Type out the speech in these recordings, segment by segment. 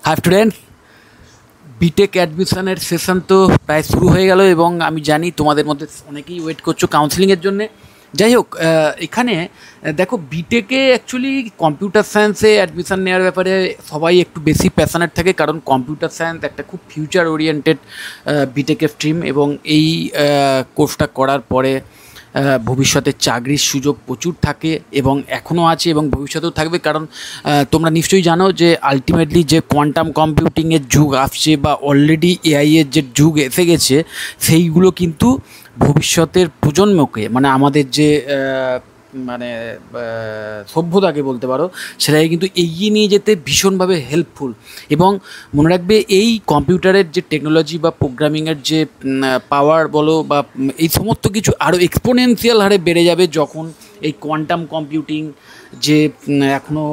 High student, B Tech অ্যাডমিশনের session তো প্রায় শুরু হয়ে গেল এবং আমি জানি তোমাদের মধ্যে অনেকেই ওয়েট করছো কাউন্সেলিংয়ের জন্যে। যাই হোক, এখানে দেখো, বিটেকে অ্যাকচুয়ালি কম্পিউটার সায়েন্সে অ্যাডমিশন নেওয়ার ব্যাপারে সবাই একটু বেশি প্যাশনেট থাকে, কারণ কম্পিউটার সায়েন্স একটা খুব ফিউচার ওরিয়েন্টেড বিটেকের স্ট্রিম এবং এই কোর্সটা করার পরে ভবিষ্যতে চাকরির সুযোগ প্রচুর থাকে এবং এখনও আছে এবং ভবিষ্যতেও থাকবে। কারণ তোমরা নিশ্চয়ই জানো যে আলটিমেটলি যে কোয়ান্টাম কম্পিউটিংয়ের যুগ আসছে বা অলরেডি এআইয়ের যে যুগ এসে গেছে, সেইগুলো কিন্তু ভবিষ্যতের প্রজন্মকে, মানে আমাদের যে মানে সভ্যতাকে বলতে পারো, সেটাকে কিন্তু এগিয়ে নিয়ে যেতে ভীষণভাবে হেল্পফুল। এবং মনে রাখবে, এই কম্পিউটারের যে টেকনোলজি বা প্রোগ্রামিংয়ের যে পাওয়ার বলো বা এই সমস্ত কিছু আরও এক্সপোনেনশিয়াল হারে বেড়ে যাবে যখন এই কোয়ান্টাম কম্পিউটিং যে এখনও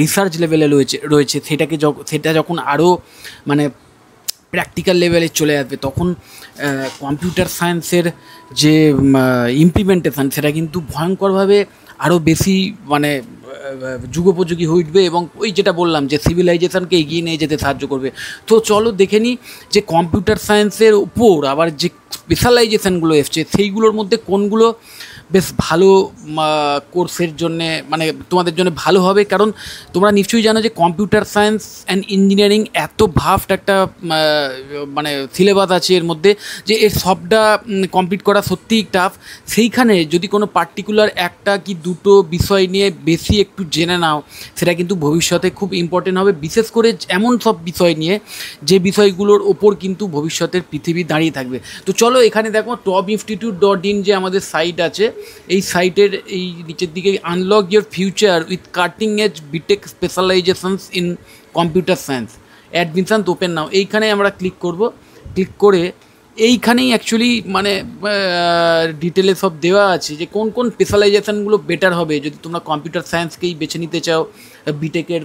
রিসার্চ লেভেলে রয়েছে সেটা যখন আরও মানে প্র্যাকটিক্যাল লেভেলে চলে আসবে, তখন কম্পিউটার সায়েন্সের যে ইমপ্লিমেন্টেশান সেটা কিন্তু ভয়ঙ্করভাবে আরও বেশি মানে যুগোপযোগী হয়ে উঠবে এবং ওই যেটা বললাম যে সিভিলাইজেশনকে এগিয়ে নিয়ে যেতে সাহায্য করবে। তো চলো দেখে নিই যে কম্পিউটার সায়েন্সের উপর আবার যে স্পেশালাইজেশানগুলো এসছে সেইগুলোর মধ্যে কোনগুলো বেশ ভালো কোর্সের জন্যে, মানে তোমাদের জন্য ভালো হবে। কারণ তোমরা নিশ্চয়ই জানো যে কম্পিউটার সায়েন্স অ্যান্ড ইঞ্জিনিয়ারিং এত ভাস্ট একটা মানে সিলেবাস আছে এর মধ্যে, যে এর সবটা কমপ্লিট করা সত্যিই টাফ। সেইখানে যদি কোনো পার্টিকুলার একটা কি দুটো বিষয় নিয়ে বেশি একটু জেনে নাও, সেটা কিন্তু ভবিষ্যতে খুব ইম্পর্টেন্ট হবে, বিশেষ করে এমন সব বিষয় নিয়ে যে বিষয়গুলোর ওপর কিন্তু ভবিষ্যতের পৃথিবী দাঁড়িয়ে থাকবে। তো চলো এখানে দেখো topinstitute.in যে আমাদের সাইট আছে, এই সাইটের এই নিচের দিকে unlock your future with cutting edge BTech specializations in computer science admission open now, এইখানে আমরা ক্লিক করব। ক্লিক করে এইখানেই অ্যাকচুয়ালি মানে ডিটেলে সব দেওয়া আছে যে কোন কোন স্পেশালাইজেশানগুলো বেটার হবে যদি তোমরা কম্পিউটার সায়েন্সকেই বেছে নিতে চাও বিটেকের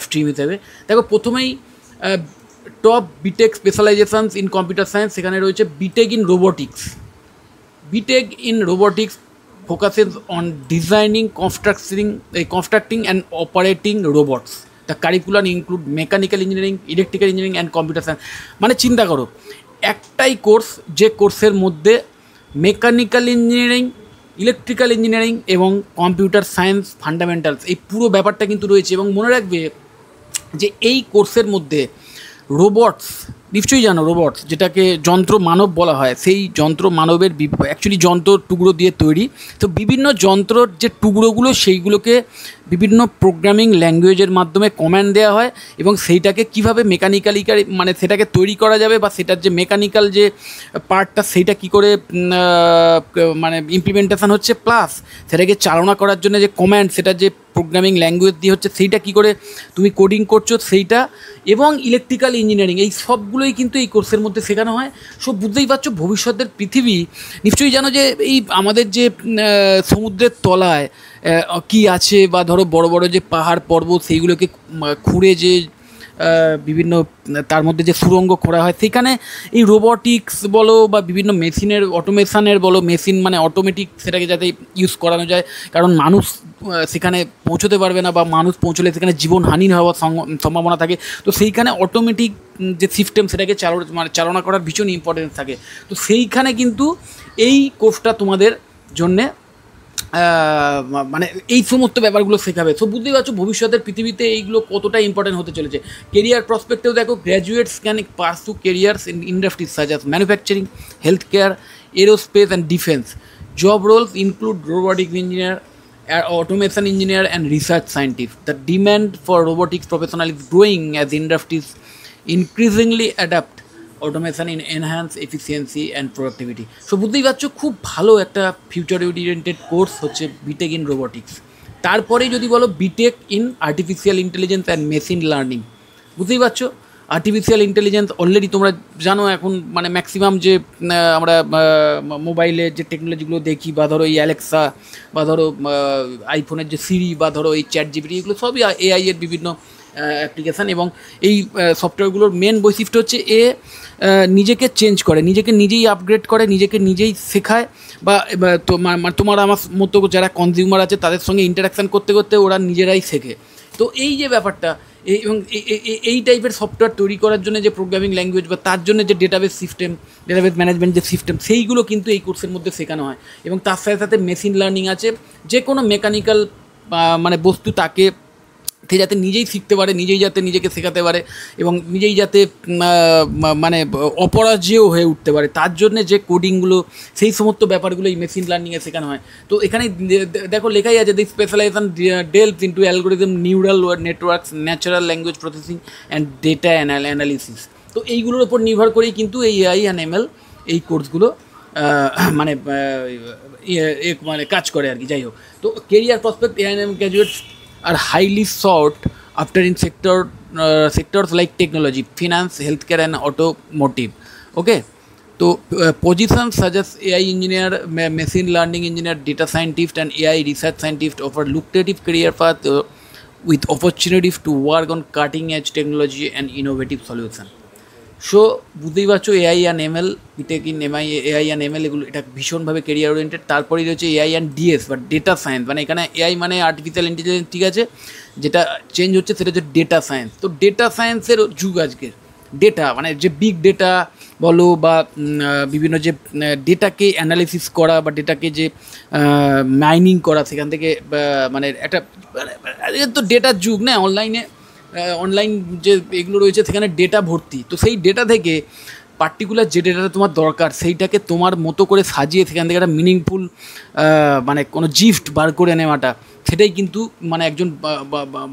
স্ট্রিম হিসেবে। দেখো, প্রথমেই top BTech specializations in computer science, সেখানে রয়েছে BTech in robotics. BTech in robotics focuses on designing, constructing and operating robots. The curriculum include mechanical engineering, electrical engineering and computer science. মানে চিন্তা করো, একটাই কোর্স যে কোর্সের মধ্যে মেকানিক্যাল ইঞ্জিনিয়ারিং, ইলেকট্রিক্যাল ইঞ্জিনিয়ারিং এবং কম্পিউটার সায়েন্স ফান্ডামেন্টালস, এই পুরো ব্যাপারটা কিন্তু রয়েছে। এবং মনে রাখবে যে এই কোর্সের মধ্যে রোবটস, নিশ্চয়ই জানো রোবটস যেটাকে যন্ত্র মানব বলা হয়, সেই যন্ত্র মানবের অ্যাকচুয়ালি যন্ত্র টুকরো দিয়ে তৈরি। তো বিভিন্ন যন্ত্রর যে টুকরোগুলো সেইগুলোকে বিভিন্ন প্রোগ্রামিং ল্যাঙ্গুয়েজের মাধ্যমে কমান্ড দেওয়া হয় এবং সেইটাকে কীভাবে মেকানিক্যালি মানে সেটাকে তৈরি করা যাবে বা সেটার যে মেকানিক্যাল যে পার্টটা সেইটা কী করে মানে ইমপ্লিমেন্টেশান হচ্ছে, প্লাস সেটাকে চালনা করার জন্য যে কমান্ড, সেটা যে প্রোগ্রামিং ল্যাঙ্গুয়েজ দিয়ে হচ্ছে সেইটা কী করে তুমি কোডিং করছো সেইটা, এবং ইলেকট্রিক্যাল ইঞ্জিনিয়ারিং, এই সবগুলোই কিন্তু এই কোর্সের মধ্যে শেখানো হয়। সব বুঝতেই পারছো ভবিষ্যতের পৃথিবী, নিশ্চয়ই জানো যে এই আমাদের যে সমুদ্রের তলায় কি আছে, বা ধরো বড় বড় যে পাহাড় পর্বত সেইগুলোকে খুঁড়ে যে বিভিন্ন তার মধ্যে যে সুড়ঙ্গ করা হয়, সেখানে এই রোবটিক্স বলো বা বিভিন্ন মেশিনের অটোমেশানের বলো, মেশিন মানে অটোমেটিক, সেটাকে যাতে ইউজ করানো যায়, কারণ মানুষ সেখানে পৌঁছতে পারবে না বা মানুষ পৌঁছলে সেখানে জীবনহানি হওয়ার সম্ভাবনা থাকে। তো সেইখানে অটোমেটিক যে সিস্টেম সেটাকে চালনা করার ভীষণ ইম্পর্টেন্স থাকে। তো সেইখানে কিন্তু এই কোর্সটা তোমাদের জন্যে মানে এই সমস্ত ব্যাপারগুলো শেখাবে। তো বুঝতেই পারছো ভবিষ্যতের পৃথিবীতে এইগুলো কতটা ইম্পর্টেন্ট হতে চলেছে। কেরিয়ার প্রসপেক্টেও দেখো, graduates can pursue careers in industries such as manufacturing, health care, aerospace and defence. Job roles include robotics engineer, automation engineer and research scientist. The demand for robotics professional is growing as industries increasingly adapt automation in enhance efficiency and productivity. So বুঝতেই পারছো খুব ভালো একটা future oriented course হচ্ছে B Tech in robotics. তারপরে যদি বলো BTech in artificial intelligence and machine learning, বুঝতেই পারছো আর্টিফিশিয়াল ইন্টেলিজেন্স অলরেডি তোমরা জানো এখন মানে ম্যাক্সিমাম যে আমরা মোবাইলে যে টেকনোলজিগুলো দেখি, বা ধরো এই অ্যালেক্সা, বা ধরো আইফোনের যে সিরি, বা ধরো এই চ্যাট জিপিটি, এগুলো সবই এআই এর বিভিন্ন অ্যাপ্লিকেশান। এবং এই সফটওয়্যারগুলোর মেন বৈশিষ্ট্য হচ্ছে নিজেকে চেঞ্জ করে, নিজেকে নিজেই আপগ্রেড করে, নিজেকে নিজেই শেখায়, বা তোমার আমার মতো যারা কনজিউমার আছে তাদের সঙ্গে ইন্টারাকশান করতে করতে ওরা নিজেরাই শেখে। তো এই যে ব্যাপারটা, এবং এই টাইপের সফটওয়্যার তৈরি করার জন্য যে প্রোগ্রামিং ল্যাঙ্গুয়েজ বা তার জন্য যে ডেটাবেস সিস্টেম, ডেটাবেস ম্যানেজমেন্ট যে সিস্টেম, সেইগুলো কিন্তু এই কোর্সের মধ্যে শেখানো হয়। এবং তার সাথে সাথে মেশিন লার্নিং আছে, যে কোনো মেকানিক্যাল মানে বস্তু তাকে সে যাতে নিজেই শিখতে পারে, নিজেই যাতে নিজেকে শেখাতে পারে এবং নিজেই যাতে মানে অপরাজেয় হয়ে উঠতে পারে, তার জন্য যে কোডিংগুলো, সেই সমস্ত ব্যাপারগুলো এই মেশিন লার্নিংয়ে শেখানো হয়। তো এখানে দেখো লেখাই আছে, the specialization deals into algorithm, neural networks, natural language processing and data analysis. তো এইগুলোর ওপর নির্ভর করেই কিন্তু এই এআই অ্যান্ড এমএল এই কোর্সগুলো মানে মানে কাজ করে আর কি। যাই হোক, তো career prospect AI and graduates are highly sought after in sectors like technology, finance, healthcare and automotive. Okay, so positions such as AI engineer, machine learning engineer, data scientist and AI research scientist offer lucrative career path with opportunities to work on cutting edge technology and innovative solution. So বুঝতেই পারছো, AI and ML, BTech in AI and ML, এগুলো এটা ভীষণভাবে career oriented. তারপরেই রয়েছে AI and DS বা data science, মানে এখানে এআই মানে আর্টিফিশিয়াল ইন্টেলিজেন্স, ঠিক আছে, যেটা চেঞ্জ হচ্ছে সেটা হচ্ছে ডেটা সায়েন্স। তো ডেটা সায়েন্সের যুগ আজকের। ডেটা মানে যে বিগ ডেটা বলো বা বিভিন্ন যে ডেটাকে অ্যানালিসিস করা বা ডেটাকে যে মাইনিং করা, সেখান থেকে মানে একটা তো ডেটার যুগ না, অনলাইন যে এগুলো রয়েছে সেখানে ডেটা ভর্তি। তো সেই ডেটা থেকে পার্টিকুলার যে ডেটাটা তোমার দরকার, সেইটাকে তোমার মতো করে সাজিয়ে সেখান থেকে একটা মিনিংফুল মানে কোনো জিফট বার করে নেওয়াটা, সেটাই কিন্তু মানে একজন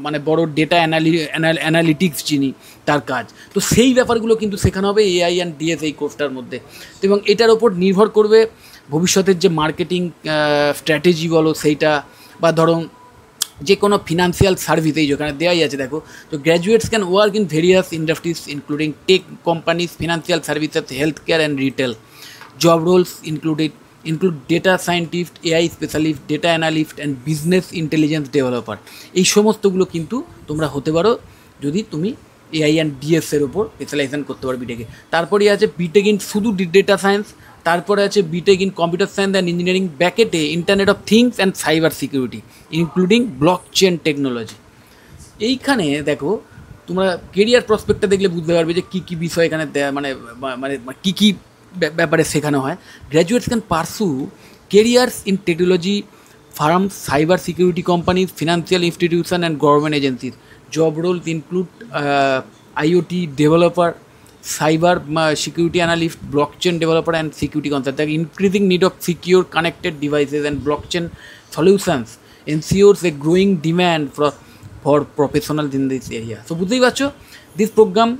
মানে বড় ডেটা অ্যানালিটিক্স যিনি, তার কাজ। তো সেই ব্যাপারগুলো কিন্তু শেখানো হবে এআই অ্যান্ড ডিএস এই কোর্সটার মধ্যে। তো এবং এটার ওপর নির্ভর করবে ভবিষ্যতের যে মার্কেটিং স্ট্র্যাটেজি বলো সেইটা, বা ধরো যে কোনো ফিনান্সিয়াল সার্ভিস, এই যেখানে দেওয়াই আছে দেখো। তো graduates can work in various industries including tech companies, financial services, health care and retail. Job roles include data scientist, AI specialist, data analyst and business intelligence developer। এই সমস্তগুলো কিন্তু তোমরা হতে পারো যদি তুমি এআই অ্যান্ড ডিএস এর ওপর স্পেশালাইজেশন করতে পারো বিটেকে। তারপরে আছে বিটেক ইন শুধু ডেটা সায়েন্স, তারপরে আছে BTech in computer science and engineering ব্যাকেটে internet of things and cyber security including block chain technology. এইখানে দেখো তোমরা কেরিয়ার প্রসপেক্টটা দেখলে বুঝতে পারবে যে কী কী বিষয় এখানে মানে মানে কী কী ব্যাপারে শেখানো হয়। Graduates can pursue careers in technology firms, cyber security companies, financial institution and government agencies. Job roles include IoT developer, cyber security analyst, blockchain developer and security consultant. The increasing need of secure connected devices and blockchain solutions ensures a growing demand for professionals in this area. So বুঝতেই পারছো, this program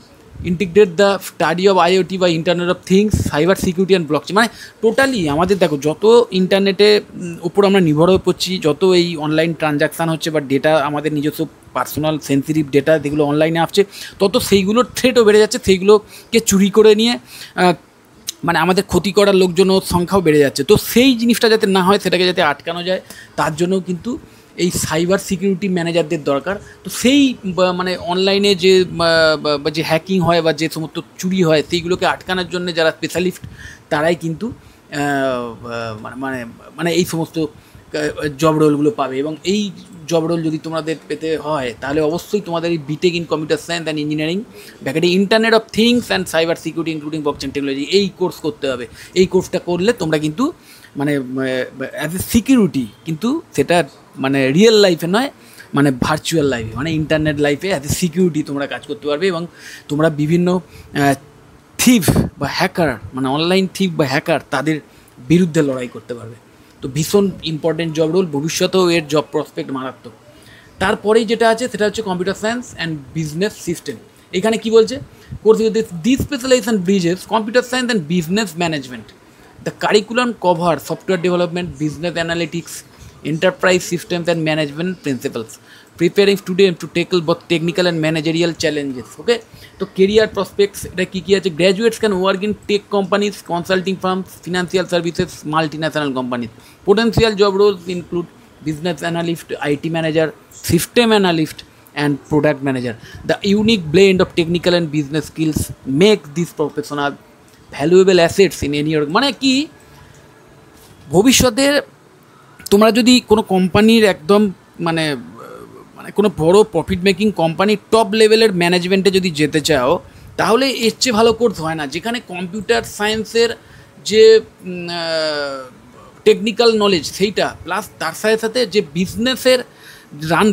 integrate the study of IoT বা internet of things, cyber security and blockchain. মানে totally আমাদের দেখো যত ইন্টারনেটের উপর আমরা নির্ভর হয়ে পড়ছি, যত এই অনলাইন ট্রানজ্যাকশান হচ্ছে বা ডেটা, আমাদের নিজস্ব পার্সোনাল সেন্সিটিভ ডেটা যেগুলো অনলাইনে আসছে, তত সেইগুলোর থ্রেটও বেড়ে যাচ্ছে, সেইগুলোকে চুরি করে নিয়ে মানে আমাদের ক্ষতি করার লোকজনও সংখ্যাও বেড়ে যাচ্ছে। তো সেই জিনিসটা যাতে না হয়, সেটাকে যাতে আটকানো যায়, তার জন্যও কিন্তু এই সাইবার সিকিউরিটি ম্যানেজারদের দরকার। তো সেই মানে অনলাইনে যে হ্যাকিং হয় বা যে সমস্ত চুরি হয়, সেইগুলোকে আটকানোর জন্য যারা স্পেশালিস্ট, তারাই কিন্তু মানে মানে এই সমস্ত জব রোলগুলো পাবে। এবং এই জব রোল যদি তোমাদের পেতে হয়, তাহলে অবশ্যই তোমাদের এই BTech in computer science and engineering ব্যাকেটে internet of things and cyber security including blockchain technology, এই কোর্স করতে হবে। এই কোর্সটা করলে তোমরা কিন্তু মানে অ্যাজ এ সিকিউরিটি, কিন্তু সেটা মানে রিয়েল লাইফে নয়, মানে ভার্চুয়াল লাইফে, মানে ইন্টারনেট লাইফে অ্যাজ এ সিকিউরিটি তোমরা কাজ করতে পারবে। এবং তোমরা বিভিন্ন থিফ বা হ্যাকার, মানে অনলাইন থিফ বা হ্যাকার, তাদের বিরুদ্ধে লড়াই করতে পারবে। তো ভীষণ ইম্পর্টেন্ট জব রোল, ভবিষ্যতেও এর জব প্রসপেক্ট মারাত্মক। তারপরেই যেটা আছে সেটা হচ্ছে computer science and business system. এখানে কি বলছে, course this specialization bridges computer science and business management. The curriculum covers software development, business analytics, enterprise systems and management principles, preparing students to tackle both technical and managerial challenges. Okay, so career prospects এটা কি কি আছে, graduates can work in tech companies, consulting firms, financial services, multinational companies. Potential job roles include business analyst, IT manager, system analyst and product manager. The unique blend of technical and business skills make this professional valuable assets in any. মানে কি, ভবিষ্যতে তোমরা যদি কোনো কোম্পানির একদম মানে মানে কোনো বড় প্রফিট মেকিং কোম্পানির টপ লেভেলের ম্যানেজমেন্টে যদি যেতে চাও, তাহলে এর চেয়ে ভালো কোর্স হয় না, যেখানে কম্পিউটার সায়েন্সের যে টেকনিক্যাল নলেজ সেইটা প্লাস তার সাথে সাথে যে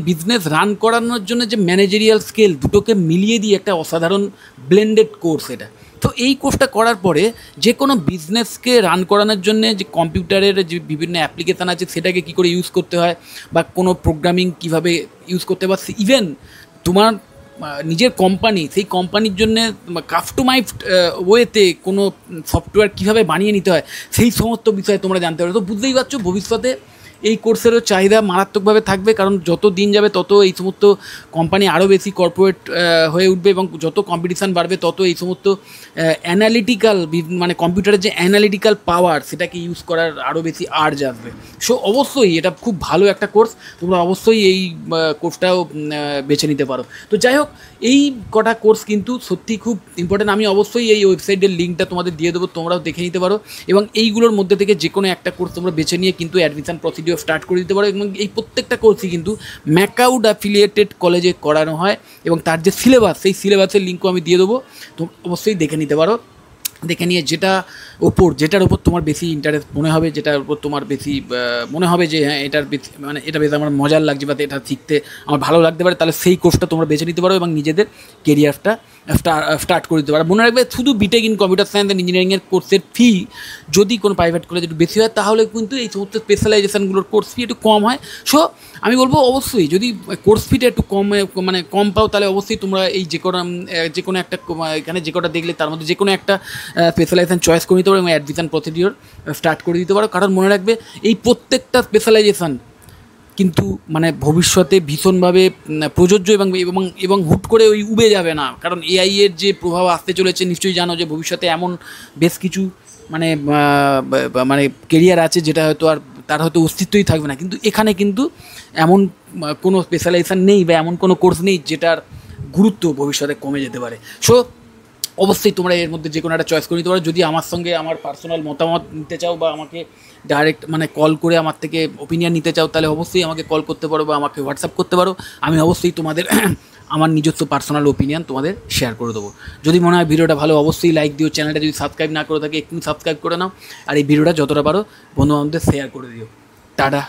বিজনেস রান করানোর জন্য যে ম্যানেজেরিয়াল স্কিল, দুটোকে মিলিয়ে দিয়ে একটা অসাধারণ ব্লেন্ডেড কোর্স এটা। তো এই কোর্সটা করার পরে যে কোনো বিজনেসকে রান করানোর জন্য যে কম্পিউটারের যে বিভিন্ন অ্যাপ্লিকেশান আছে সেটাকে কী করে ইউজ করতে হয়, বা কোনো প্রোগ্রামিং কীভাবে ইউজ করতে হয়, বা ইভেন তোমার নিজের কোম্পানি, সেই কোম্পানির জন্যে কাস্টমাইজড ওয়েতে কোনো সফটওয়্যার কীভাবে বানিয়ে নিতে হয়, সেই সমস্ত বিষয়ে তোমরা জানতে পারো। তো বুঝতেই পারছো ভবিষ্যতে এই কোর্সেরও চাহিদা মারাত্মকভাবে থাকবে, কারণ যত দিন যাবে তত এই সমস্ত কোম্পানি আরও বেশি কর্পোরেট হয়ে উঠবে, এবং যত কম্পিটিশান বাড়বে তত এই সমস্ত অ্যানালিটিক্যাল, মানে কম্পিউটারের যে অ্যানালিটিক্যাল পাওয়ার সেটাকে ইউজ করার আরও বেশি আর্জ আসবে। সো অবশ্যই এটা খুব ভালো একটা কোর্স, তোমরা অবশ্যই এই কোর্সটাও বেছে নিতে পারো। তো যাই হোক, এই কটা কোর্স কিন্তু সত্যি খুব ইম্পর্টেন্ট। আমি অবশ্যই এই ওয়েবসাইটের লিঙ্কটা তোমাদের দিয়ে দেবো, তোমরাও দেখে নিতে পারো, এবং এইগুলোর মধ্যে থেকে যে কোনো একটা কোর্স তোমরা বেছে নিয়ে কিন্তু অ্যাডমিশন প্রসিডিওর স্টার্ট করে দিতে পারো। এবং এই প্রত্যেকটা কোর্সই কিন্তু ম্যাকাউড অ্যাফিলিয়েটেড কলেজে করানো হয়, এবং তার যে সিলেবাস, সেই সিলেবাসের লিঙ্কও আমি দিয়ে দেবো, তো অবশ্যই দেখে নিতে পারো। দেখে নিয়ে যেটার ওপর তোমার বেশি ইন্টারেস্ট মনে হবে, যেটার উপর তোমার বেশি মনে হবে যে হ্যাঁ এটার বেশি, মানে এটা বেশ আমার মজার লাগছে বা এটা শিখতে আমার ভালো লাগতে পারে, তাহলে সেই কোর্সটা তোমরা বেছে নিতে পারো এবং নিজেদের কেরিয়ারটা স্টার্ট করে দিতে পারো। মনে রাখবে, শুধু B Tech in computer science and ইঞ্জিনিয়ারিংয়ের কোর্সের ফি যদি কোনো প্রাইভেট কলেজ একটু বেশি হয়, তাহলে কিন্তু এই সমস্ত স্পেশালাইজেশনগুলোর কোর্স ফি একটু কম হয়। সো আমি বলবো অবশ্যই যদি কোর্স ফিটা একটু কম পাও, তাহলে অবশ্যই তোমরা এই যে কোনো একটা এখানে যে কটা দেখলে তার মধ্যে যে কোনো একটা স্পেশালাইজেশন চয়েস করে নিতে পারো এবং অ্যাডমিশন প্রসিডিওর স্টার্ট করে দিতে পারো। কারণ মনে রাখবে, এই প্রত্যেকটা স্পেশালাইজেশন কিন্তু মানে ভবিষ্যতে ভীষণভাবে প্রযোজ্য, এবং হুট করে ওই উবে যাবে না। কারণ এআই এর যে প্রভাব আসতে চলেছে, নিশ্চয়ই জানো যে ভবিষ্যতে এমন বেশ কিছু মানে কেরিয়ার আছে যেটা হয়তো আর তার হয়তো অস্তিত্বই থাকবে না। কিন্তু এখানে কিন্তু এমন কোনো স্পেশালাইজেশন নেই বা এমন কোনো কোর্স নেই যেটার গুরুত্ব ভবিষ্যতে কমে যেতে পারে। সো অবশ্যই তোমরা এর মধ্যে যে কোনো একটা চয়েস করে নিতে পারো। যদি আমার সঙ্গে আমার পার্সোনাল মতামত নিতে চাও বা আমাকে ডাইরেক্ট মানে কল করে আমার থেকে ওপিনিয়ন নিতে চাও, তাহলে অবশ্যই আমাকে কল করতে পারো বা আমাকে হোয়াটসঅ্যাপ করতে পারো। আমি অবশ্যই তোমাদের আমার নিজস্ব পার্সোনাল ওপিনিয়ন তোমাদের শেয়ার করে দেবো। যদি মনে হয় ভিডিওটা ভালো, অবশ্যই লাইক দিও। চ্যানেলটা যদি সাবস্ক্রাইব না করে থাকে এক্ষুনি সাবস্ক্রাইব করে নাও, আর এই ভিডিওটা যতটা পারো বন্ধু বান্ধবদের শেয়ার করে দিও। টাটা।